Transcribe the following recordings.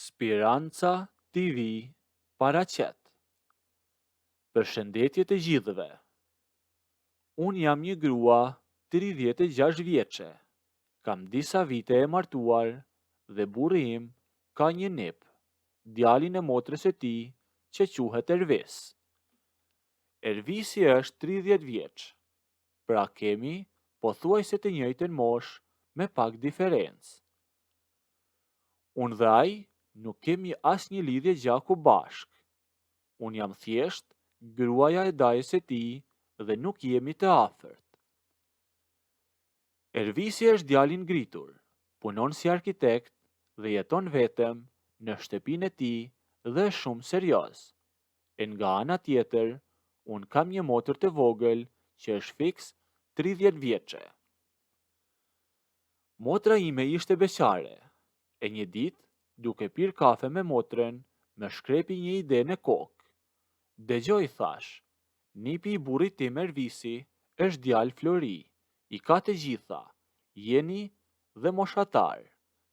Speranca TV paraqet. Përshëndetje të gjithëve. Unë jam një grua 36 vjeçe. Kam disa vite e martuar dhe burri im ka një nip, djalin e motrës e tij që quhet Ervis. Ervisi është 30 vjeç. Pra kemi pothuajse të njëjtën moshë me pak diferencë. Unë dhe ai nuk kemi asnjë lidhje gjaku bashk. Unë jam thjesht gruaja e dajës e tij dhe nuk jemi të afërt. Ervisi është djalë i ngritur, punon si arkitekt dhe jeton vetëm në shtëpinë e tij dhe është shumë serioz. E nga ana tjetër, unë kam një motër të vogël që është fiks 30 vjeçe. Motra ime ishte beqare. E një ditë, duke pirë kafe me motrën, më shkrepi një ide në kokë. Dëgjoj, thash, nipi i burrit tim Ervisi është djalë Flori, i ka të gjitha, jeni dhe moshatar,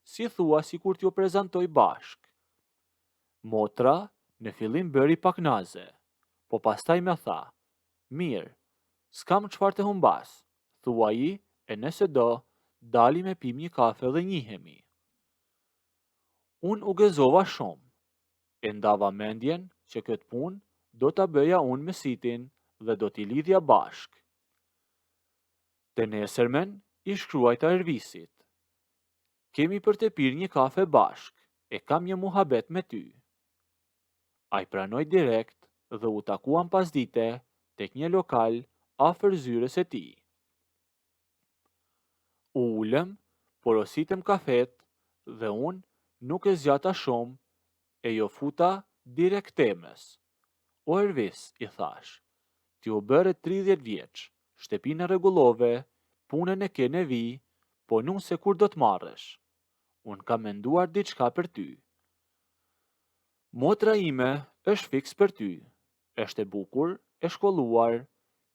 si thua sikur t'ju prezantoj bashk. Motra në fillim bëri pak naze, po pastaj më tha, mirë, s'kam çfarë të humbas, thuaji e nëse do, dalim e pim një kafe dhe njihemi. Unë u gëzova shumë, e ndava mendjen që këtë punë do ta bëja unë me Sitin dhe do t'i lidhja bashk. Të nesërmen i shkruajta Ervisit. Kemi për të pirë një kafe bashk, e kam një muhabet me ty. Ai pranoi direkt dhe u takuam pasdite tek një lokal afër zyrës së tij. U ulëm, porositëm kafet dhe unë nuk e zgjata shumë e jo futa direkt temës. O Ervis, i thash, ti u bëre 30 vjeç, shtëpinë e rregullove, punën e ke në vi, po nuk se kur do të marrësh. Unë kam menduar diçka për ty. Motra ime është fiks për ty. Është e bukur, e shkolluar,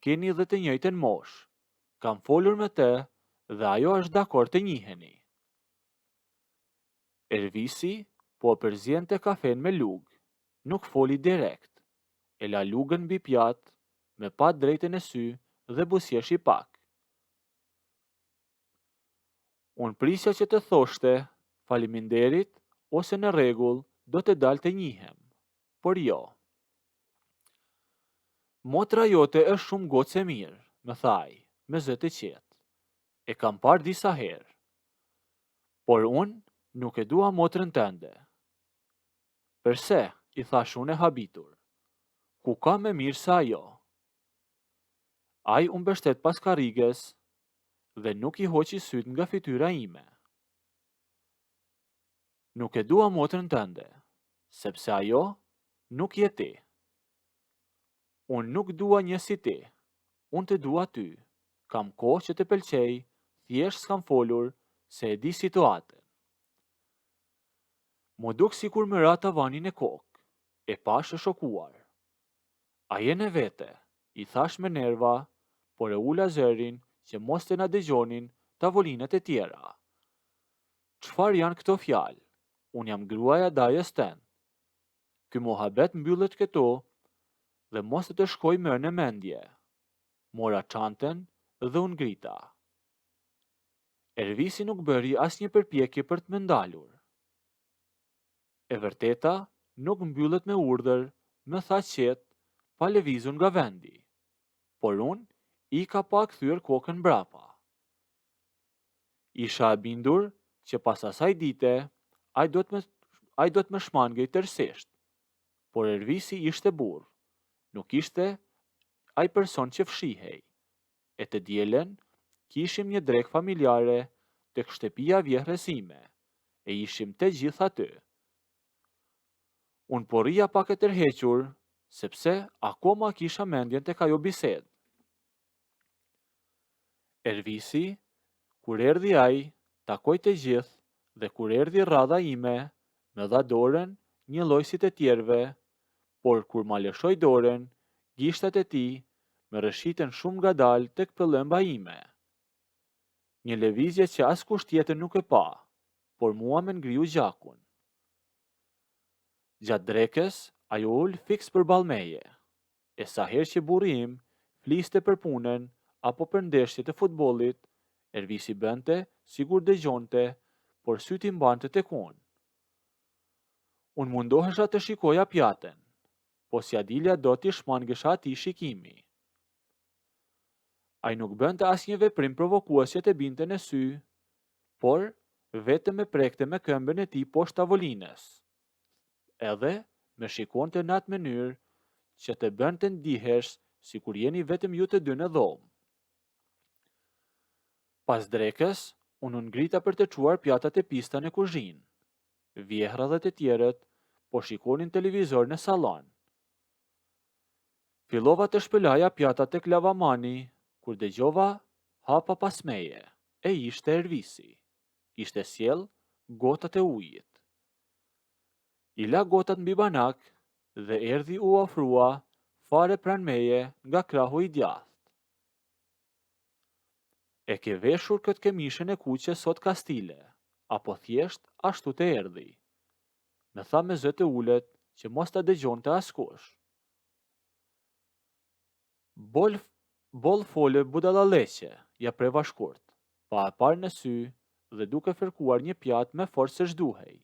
keni dhe të njëjtën moshë. Kam folur me të dhe ajo është dakord të njiheni. Ervisi po përzjente kafen me lugë, nuk foli direkt. E la lugën mbi pjatë, me pa drejtën e sy dhe buzëqeshi pak. Unë prisja që të thoshte, faleminderit ose në rregull, do të dal të njihem, por jo. Motra jote është shumë gocë e mirë, më thaj, me zë të qetë. E kam parë disa herë. Por unë nuk e dua motrën tënde. Përse, i thash unë e habitur. Ku ka me mirë se ajo? Ai u mbështet pas karriges dhe nuk i hoqi syt nga fytyra ime. Nuk e dua motrën tënde, sepse ajo nuk je ti. Unë nuk dua një si ti, unë të dua ty. Kam kohë që të pëlqej, thjesht s'kam folur se e di situatën. Mu duk sikur më ra tavanin e kokë, e pash e shokuar. A je në vete, i thash me nerva, por e ula zërin që mos të na dëgjonin tavolinat e tjera. Çfarë janë këto fjalë? Unë jam gruaja dajës tënd. Ky muhabet mbyllet këtu dhe mos të shkoj më në mendje. Mora çantën dhe u ngrita. Ervisi nuk bëri asnjë përpjekje për të më ndalur. E vërteta nuk mbyllet me urdhër, më tha qetë, pa lëvizur nga vendi. Por unë i ka pa kthyer kokën mbrapa. Isha e bindur që pas asaj dite ai do të më shmangej tërësisht. Por Ervisi ishte burr, nuk ishte ai person që fshihej. E të dielen kishim një drekë familjare tek shtëpia vjehrës ime, e ishim të gjithë aty. Unë po rria pak e tërhequr, sepse akoma kisha mendjen tek ajo bisedë. Ervisi, kur erdhi ai, takoi të gjithë dhe kur erdhi rradha ime, më dha dorën një lloj si të tjerëve, por kur ma lëshoi dorën, gishtat e tij më rrëshiten shumë ngadalë tek pëllëmba ime. Një lëvizje që askush tjetër nuk e pa, por mua më ngriu gjakun. Gjatë drekës, ajo ul fiks përballë meje. E sa herë që burri im fliste për punën apo për ndeshjet e futbollit, Ervisi bënte sigur dëgjonte, por syt i mbante tek unë. Unë mundohesha të shikoja pjatën, po si Adilja do t'i shmangesha atij shikimi. Ai nuk bënte asnjë veprim provokuese të binte në sy, por vetëm e prekte me këmbën e tij poshtë tavolinës. Edhe me shikonte në atë mënyrë që të bënte ndihesh sikur jeni vetëm ju të dy në dhomë. Pas drekës, unë ngrita për të çuar pjatat e pista në kuzhinë. Vjehra dhe të tjerët po shikonin televizor në sallon. Fillova të shpëlaja pjatat tek lavamani, kur dëgjova hapa pas meje, e ishte Ervisi. Kishte sjell gotat e ujit. I la gotat mbi banak dhe erdhi u ofrua fare pran meje nga krahu i djathtë. E ke veshur këtë këmishën e kuqe sot kastile, apo thjesht ashtu të erdhi? Me tha me zë të ulët që mos ta dëgjonte askush. Bol fole budallaleqe, ja preva shkurt, pa e parë në sy dhe duke fërkuar një pjatë me forcë se zhduhej.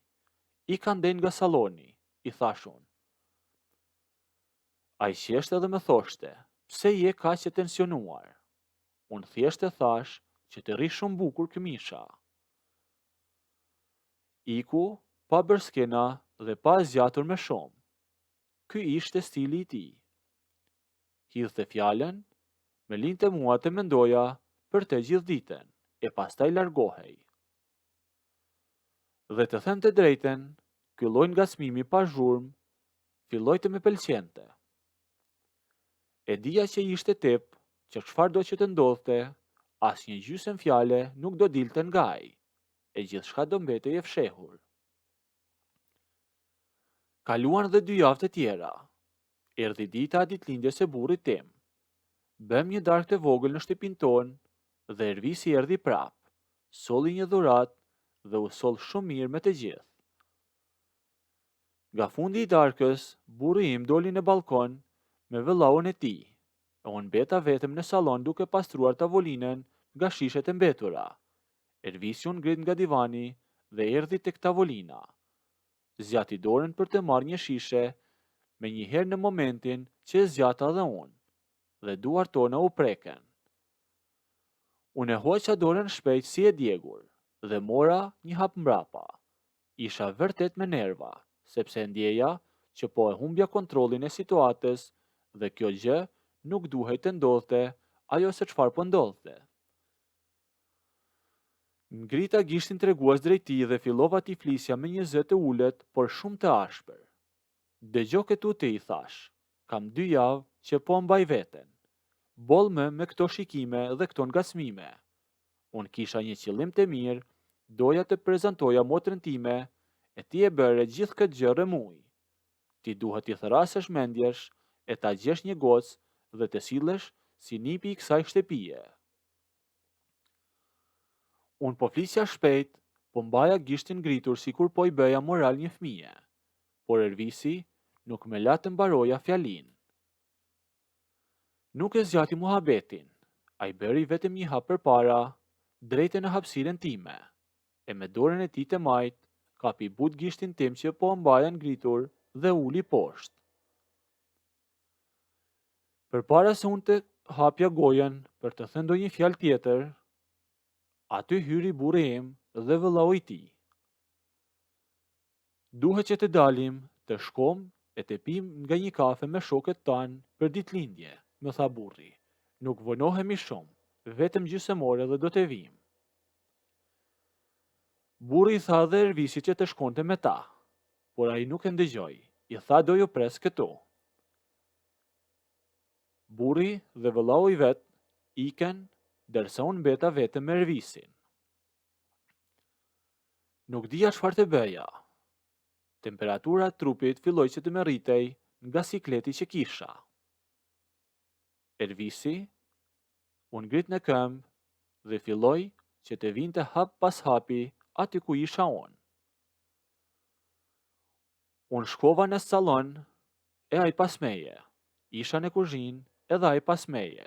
I ka nden nga salloni, i thash unë. Ai qeshte dhe më thoshte, pse je kaq e tensionuar? Unë thjesht e thash që të rri shumë bukur këmisha. Iku, pa bërskena dhe pa zgjatur me shumë. Ky ishte stili i tij. Hidhte fjalën, me linte mua të mendoja për të gjithë ditën, e pastaj largohej. Dhe të them të drejten, ky lloj ngacmimi pa zhurmë filloi të më pëlqente. E dija që ishte tep, që çfarë do që të ndodhte, asnjë gjysmë fjale nuk do dilte nga ai, e gjithçka do mbetej e fshehur. Kaluan dhe 2 javë të tjera. Erdhi dita e ditëlindjes së burrit tim. Bëm një darkë të vogël në shtëpinë tonë dhe Ervisi erdhi prap, solli një dhuratë dhe u soll shumë mirë me të gjithë. Nga fundi i darkës, burri im doli në balkon me vëllaun e tij. Unë mbeta vetëm në sallon duke pastruar tavolinën nga shishet e mbetura. Ervisi u ngrit nga divani dhe erdhi tek tavolina. Zgjati dorën për të marrë një shishe, me njëherë në momentin që e zgjata dhe unë, dhe duart tona u preken. Unë e hoqa dorën shpejt si e djegur, dhe mora një hap mbrapa. Isha vërtet me nerva, sepse ndjeja që po e humbja kontrollin e situatës dhe kjo gjë nuk duhej të ndodhte ajo se çfarë po ndodhte. Ngrita gishtin tregues drejt tij dhe fillova t'i flisja me një zë të ulët, por shumë të ashpër. Dëgjo këtu ti, i thash, kam 2 javë që po mbaj veten. Boll më me këto shikime dhe këto ngacmime. Unë kisha një qëllim të mirë, doja të prezantoja motrën time, e ti e bëre gjithë këtë gjë rrëmuj. Ti duhet t'i thrasësh mendjesh, e ta gjesh një gocë dhe të sillesh si nipi i kësaj shtëpie. Unë po flisja shpejt, po mbaja gishtin ngritur sikur po i bëja moral një fëmije, por Ervisi nuk me la të mbaroja fjalin. Nuk e zgjati muhabetin, ai bëri vetëm një hap përpara, drejte në hapësirën time, e me dorën e tij të majt, kapi but gishtin tim që po mbaja ngritur dhe uli poshtë. Përpara se unë të hapja gojen për të thënë ndonjë fjalë tjetër, aty hyri burri im dhe vëllau i tij. Duhet që të dalim, të shkom e të pim nga një kafe me shokët tanë për ditëlindje, më tha burri. Nuk vonohemi shumë, vetëm gjysmore dhe do të vim. Burri i tha dhe Ervisit që të shkonte me ta, por ai nuk e ndëgjoi, i tha do ju pres këtu. Burri dhe vëllau i vet iken, derisa unë mbeta vetëm me Ervisin. Nuk dija çfarë të bëja. Temperatura e trupit filloi që të më rritej nga sikleti që kisha. Ervisi u ngrit në këmbë dhe filloi që të vinte hap pas hapi aty ku isha unë. Unë shkova në salon e ai pas meje. Isha në kuzhinë edhe ai pas meje.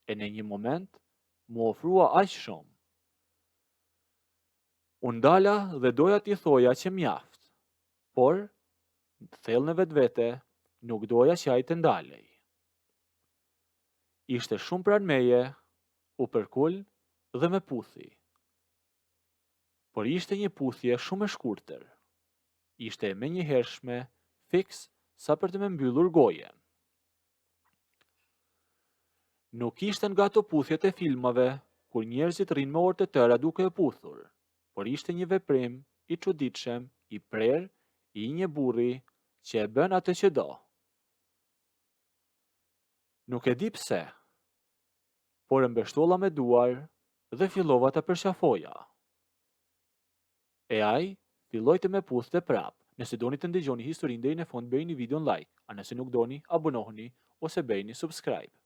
E në një moment mu ofrua aq shumë. Unë dala dhe doja t'i thoja që mjaft, por në thellë në vetvete nuk doja që ai të ndalej. Ishte shumë pranë meje, u përkull dhe me puthi. Por ishte një puthje shumë e shkurtër. Ishte e menjëhershme, fiks sa për të më mbyllur gojen. Nuk ishte nga ato puthjet e filmave, kur njerëzit rrinë me orë të tëra duke e puthur, por ishte një veprim i çuditshëm, i prerë, i një burri që e bën atë që do. Nuk e di pse, por e mbështolla me duar dhe fillova ta përqafoja. E ai filloi të më puthte prap. Nëse doni të ndëgjoni historinë deri në fund, bëjini videon like, a nëse nuk doni, abonohuni ose bëjini subscribe.